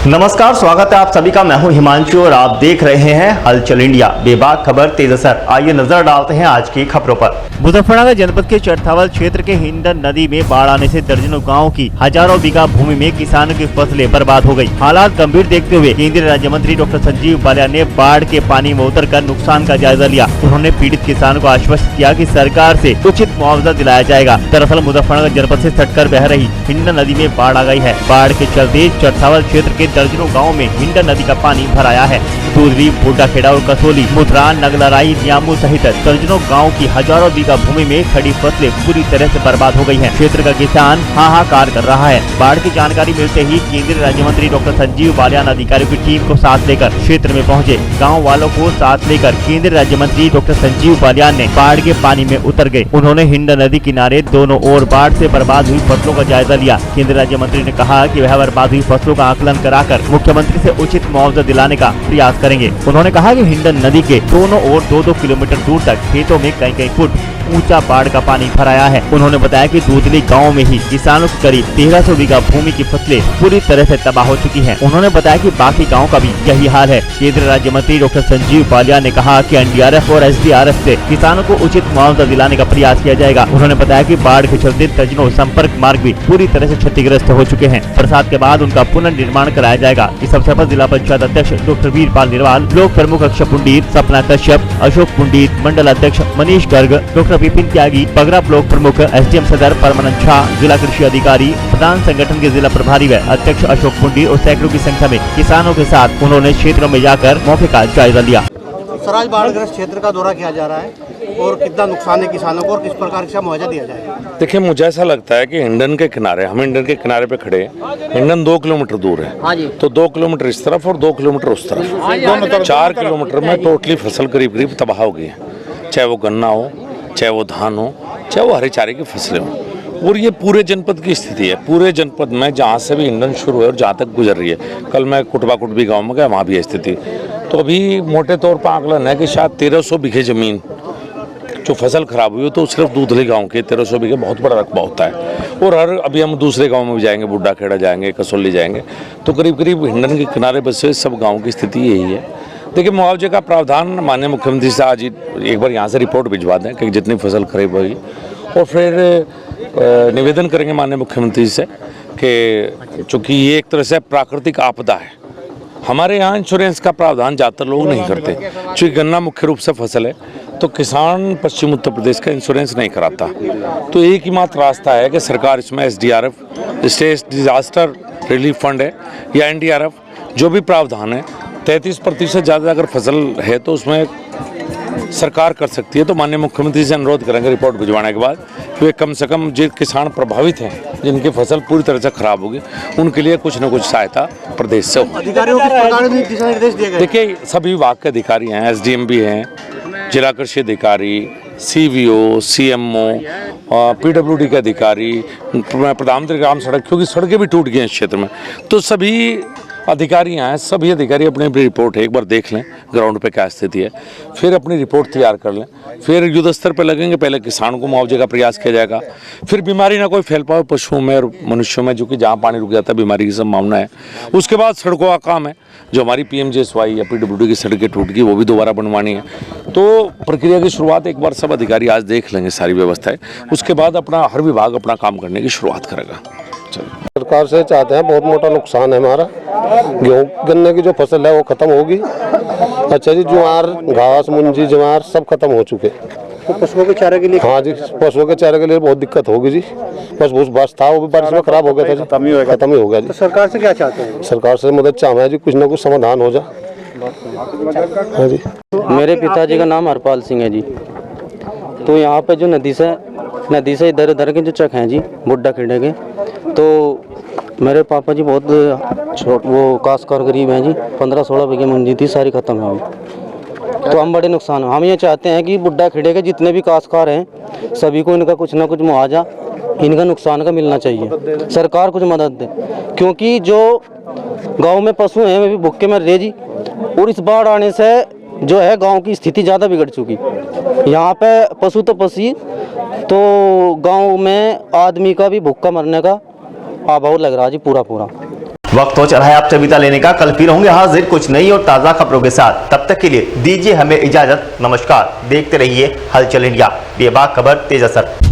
नमस्कार, स्वागत है आप सभी का। मैं हूं हिमांशु और आप देख रहे हैं हलचल इंडिया। बेबाक खबर तेज असर। आइए नजर डालते हैं आज की खबरों पर। मुजफ्फरनगर जनपद के चरथावल क्षेत्र के हिंडन नदी में बाढ़ आने से दर्जनों गाँव की हजारों बीघा भूमि में किसानों की फसलें बर्बाद हो गई। हालात गंभीर देखते हुए केंद्रीय राज्य मंत्री डॉक्टर संजीव बालियान ने बाढ़ के पानी में उतरकर नुकसान का जायजा लिया। उन्होंने पीड़ित किसानों को आश्वस्त किया कि सरकार से उचित मुआवजा दिलाया जाएगा। दरअसल मुजफ्फरनगर जनपद से सटकर बह रही हिंडन नदी में बाढ़ आ गई है। बाढ़ के चलते चरथावल क्षेत्र के दर्जनों गाँव में हिंडन नदी का पानी भर आया है। दूधरी, भोटाखेड़ा और कसोली, मुद्रान, नगलाराई, न्यामू सहित दर्जनों गाँव की हजारों बीघा भूमि में खड़ी फसलें पूरी तरह से बर्बाद हो गई हैं। क्षेत्र का किसान हाहाकार कर रहा है। बाढ़ की जानकारी मिलते ही केंद्रीय राज्य मंत्री डॉक्टर संजीव बालियान अधिकारियों की टीम को साथ लेकर क्षेत्र में पहुंचे। गाँव वालों को साथ लेकर केंद्रीय राज्य मंत्री डॉक्टर संजीव बालियान ने बाढ़ के पानी में उतर गए। उन्होंने हिंडन नदी किनारे दोनों ओर बाढ़ से बर्बाद हुई फसलों का जायजा लिया। केंद्रीय राज्य मंत्री ने कहा कि वह बर्बाद हुई फसलों का आकलन कराकर मुख्यमंत्री से उचित मुआवजा दिलाने का प्रयास करेंगे। उन्होंने कहा कि हिंडन नदी के दोनों ओर 2-2 किलोमीटर दूर तक खेतों में कई फुट ऊंचा बाढ़ का पानी भर आया है। उन्होंने बताया कि दूधली गांव में ही किसानों की करीब 1300 बीघा भूमि की फसलें पूरी तरह से तबाह हो चुकी हैं। उन्होंने बताया कि बाकी गांव का भी यही हाल है। केंद्रीय राज्य मंत्री डॉक्टर संजीव बालियान ने कहा कि एनडीआरएफ और एसडीआरएफ से किसानों को उचित मुआवजा दिलाने का प्रयास किया जाएगा। उन्होंने बताया कि बाढ़ के चलते दर्जनों संपर्क मार्ग भी पूरी तरह से क्षतिग्रस्त हो चुके हैं। बरसात के बाद उनका पुनर्निर्माण कराया जाएगा। इस अवसर पर जिला पंचायत अध्यक्ष डॉक्टर वीरपाल निरवाल, ब्लॉक प्रमुख अक्षय पुंडीर, सपना कश्यप, अशोक पुंडीर, मंडल अध्यक्ष मनीष गर्ग, डॉक्टर विपिन त्यागी, बगरा ब्लॉक प्रमुख एसडीएम सदर परमानंद शाह, जिला कृषि अधिकारी, प्रधान संगठन के जिला प्रभारी व अध्यक्ष अशोक पुंडीर और सैकड़ों की संख्या में किसानों के साथ उन्होंने क्षेत्रों में जाकर मौके का जायजा लिया। सर, आज बाढ़ग्रस्त क्षेत्र का दौरा किया जा रहा है और कितना नुकसान है किसानों को और किस प्रकार का मुआवजा दिया जाएगा? देखिए, मुझे ऐसा लगता है कि हिंडन के किनारे, हम हिंडन के किनारे पे खड़े हैं। हिंडन 2 किलोमीटर दूर है। हाँ जी। तो 2 किलोमीटर इस तरफ और 2 किलोमीटर उस तरफ, 4 किलोमीटर में टोटली फसल करीब तबाह हो गई है। चाहे वो गन्ना हो, चाहे वो धान हो, चाहे वो हरे चारे की फसलें हो। और ये पूरे जनपद की स्थिति है। पूरे जनपद में जहाँ से भी हिंडन शुरू है और जहाँ तक गुजर रही है। कल मैं कुटबा कुटबी गाँव में गया, वहाँ भी है स्थिति। तो अभी मोटे तौर पर आकलन है कि शायद 1300 बीघे जमीन जो फसल खराब हुई हो, तो सिर्फ दूधली गांव के 1300 बीघे बहुत बड़ा रकबा होता है। और अभी हम दूसरे गांव में भी जाएंगे, बुड्ढा खेड़ा जाएंगे, कसोली जाएंगे, तो करीब हिंडन के किनारे बसे सब गाँव की स्थिति यही है। देखिए, मुआवजे का प्रावधान माननीय मुख्यमंत्री से आज एक बार यहाँ से रिपोर्ट भिजवा दें कि जितनी फसल खराब हुई, और फिर निवेदन करेंगे माननीय मुख्यमंत्री से कि चूँकि ये एक तरह से प्राकृतिक आपदा है, हमारे यहाँ इंश्योरेंस का प्रावधान ज़्यादातर लोग नहीं करते। चूँकि गन्ना मुख्य रूप से फसल है, तो किसान पश्चिम उत्तर प्रदेश का इंश्योरेंस नहीं कराता। तो एक ही मात्र रास्ता है कि सरकार इसमें SDRF, state disaster relief fund है, या एनडीआरएफ, जो भी प्रावधान है, 33% ज़्यादा अगर फसल है तो उसमें सरकार कर सकती है। तो माननीय मुख्यमंत्री से अनुरोध करेंगे रिपोर्ट भिजवाने के बाद कि वे कम से कम जो किसान प्रभावित हैं, जिनकी फसल पूरी तरह से खराब होगी, उनके लिए कुछ न कुछ सहायता प्रदेश से हो। अधिकारियों को किस प्रकार के दिशा निर्देश दिए गए? देखिए, सभी विभाग के अधिकारी हैं, एसडीएम भी हैं, जिला कृषि अधिकारी, सीवीओ, सीएमओ, पीडब्ल्यूडी के अधिकारी, प्रधानमंत्री ग्राम सड़क, क्योंकि सड़कें भी टूट गई हैं इस क्षेत्र में, तो सभी अधिकारी हैं। सभी अधिकारी अपनी अपनी रिपोर्ट एक बार देख लें, ग्राउंड पे क्या स्थिति है, फिर अपनी रिपोर्ट तैयार कर लें, फिर युद्ध स्तर पर लगेंगे। पहले किसानों को मुआवजे का प्रयास किया जाएगा, फिर बीमारी ना कोई फैल पाए पशुओं में और मनुष्यों में, जो कि जहाँ पानी रुक जाता है बीमारी की संभावना है। उसके बाद सड़कों का काम है, जो हमारी पीएमजीएसवाई या पीडब्ल्यूडी की सड़कें टूट गई, वो भी दोबारा बनवानी है। तो प्रक्रिया की शुरुआत एक बार सब अधिकारी आज देख लेंगे सारी व्यवस्थाएं, उसके बाद अपना हर विभाग अपना काम करने की शुरुआत करेगा। सरकार से चाहते हैं, बहुत मोटा नुकसान है हमारा। गेहूँ गन्ने की जो फसल है वो खत्म होगी। अच्छा जी, ज्वार, घास, मुंजी, ज्वार सब खत्म हो चुके। तो पशुओं के चारे के लिए? हाँ जी, पशुओं के चारे के लिए बहुत दिक्कत होगी जी। बस बस था, वो भी बारिश में खराब हो गया था जी, खत्म ही हो गया जी। तो सरकार से क्या चाहते हैं? सरकार से मदद चाहे जी, कुछ ना कुछ समाधान हो जाए। हाँ जी। मेरे पिताजी का नाम हरपाल सिंह है जी। तो यहाँ पे जो नदी से इधर उधर के जो चक हैं जी, बुड्ढा खेड़े के, तो मेरे पापा जी बहुत वो काश्तकार गरीब हैं जी। 15-16 बीघे मुंजी थी, सारी खत्म है अभी। तो हम बड़े नुकसान, हम ये चाहते हैं कि बुड्ढा खेड़े के जितने भी काश्तकार हैं, सभी को इनका कुछ ना कुछ मुआवजा इनका नुकसान का मिलना चाहिए। सरकार कुछ मदद दे, क्योंकि जो गांव में पशु हैं वे भी भूखे मर रहे जी। और इस बाढ़ आने से जो है गांव की स्थिति ज़्यादा बिगड़ चुकी। यहाँ पे पशु तो पसी, तो गांव में आदमी का भी भूखा मरने का अभाव लग रहा है जी पूरा। वक्त हो चला है आप सविता लेने का। कल फिर होंगे हाजिर कुछ नई और ताज़ा खबरों के साथ। तब तक के लिए दीजिए हमें इजाजत। नमस्कार। देखते रहिए हलचल इंडिया, बेबाक खबर तेज असर।